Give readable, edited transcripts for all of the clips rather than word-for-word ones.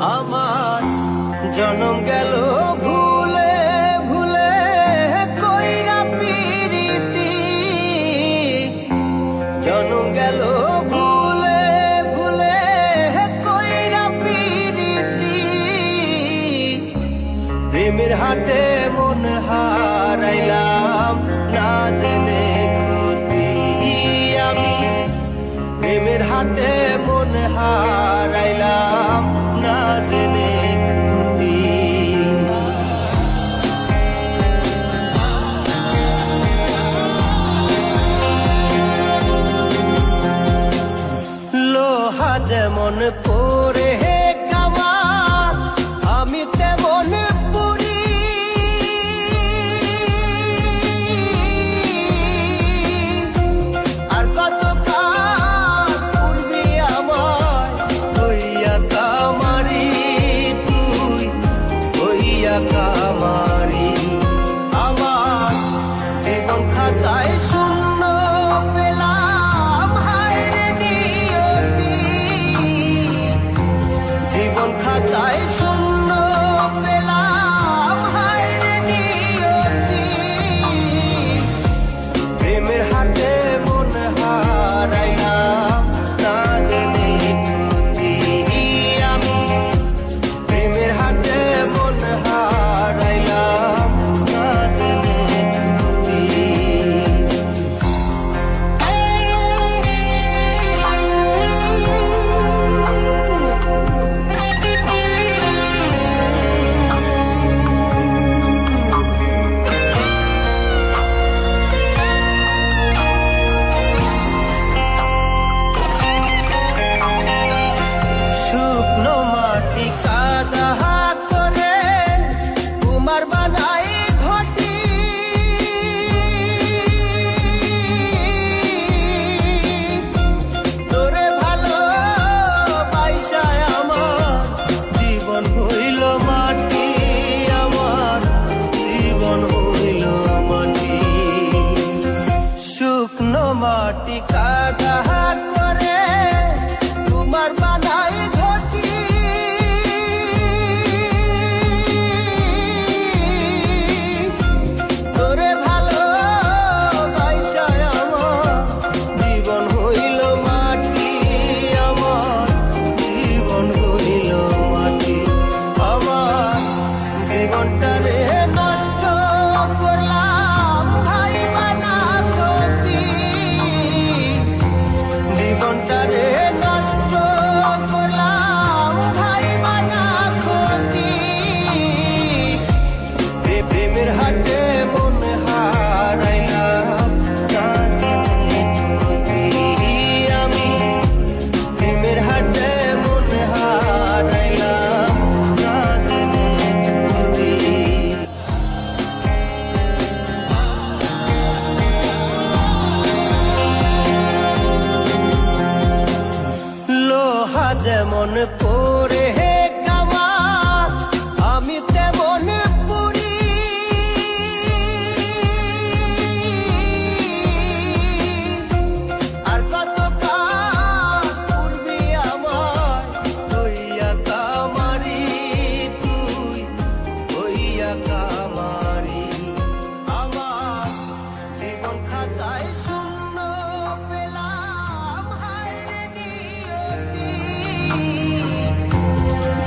আমার জনম গেল ভুলে ভুলে কইরা পিরিতি, জনম গেল ভুলে ভুলে কইরা পিরিতি। প্রেমের হাটে মন হারাইলাম না জেনে ক্ষতি আমি, প্রেমের হাটে মন হারাইলাম না জেনে ক্ষতি। লোহা যেমন পরে কামান, আমি তেমন পুরি। আর কত কাল পূর্বে আমায় হইয়া কামারি, তুই হইয়া কামারি। আমার জীবন খাতায় শূন্য পেলাম হায়রে নিয়তি, জীবন খাতায় শূন্য পেলাম হায়রে নিয়তি। প্রেমের হাটে মন হারাইলাম না জেনে ক্ষতি আমি, প্রেমের হাটে মন হারাইলাম না জেনে ক্ষতি। শুকনো মাটি কাদা করে কুমার বানাই ঘটি, তোরে ভালো বাইসায় আমার জীবন হইল মাটি, আমার জীবন হইল মাটি। শুকনো মাটি কাদা করে কুমার বানাই ঘটি, তোরে ভালো বাইসায় আমার জীবন হইল মাটি, আমার জীবন হইল মাটি। আমার জীবনটারে নষ্ট করলাম ভাই বানা ক্ষতি, জীবনটারে নষ্ট করলাম ভাই বানা ক্ষতি। প্রেমের হাটে মন হারাইলাম না জেনে ক্ষতি আমি, প্রেমের হাটে মন হারাইলাম না জেনে ক্ষতি। লোহা যেমন পরে কামান, আমি তেমন পুরি। আর কত কাল পূর্বে আমায় হইয়া কামারি, তুই হইয়া কামারি। আমার জীবন খাতায় শূন্য পেলাম হায়রে নিয়তি,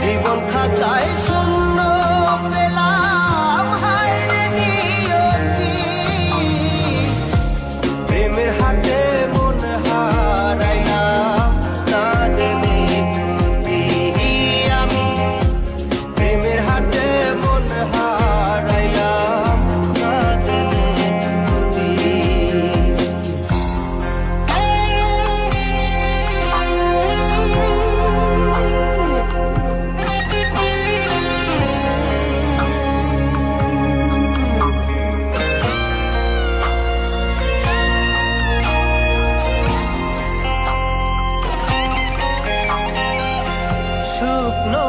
জীবন খাতায় শূন্য পেলাম হায়রে নিয়তি। প্রেমের হাটে মন হারাইলাম না জেনে ক্ষতি আমি, প্রেমের হাটে মন হারাইলাম না জেনে ক্ষতি। শুকনো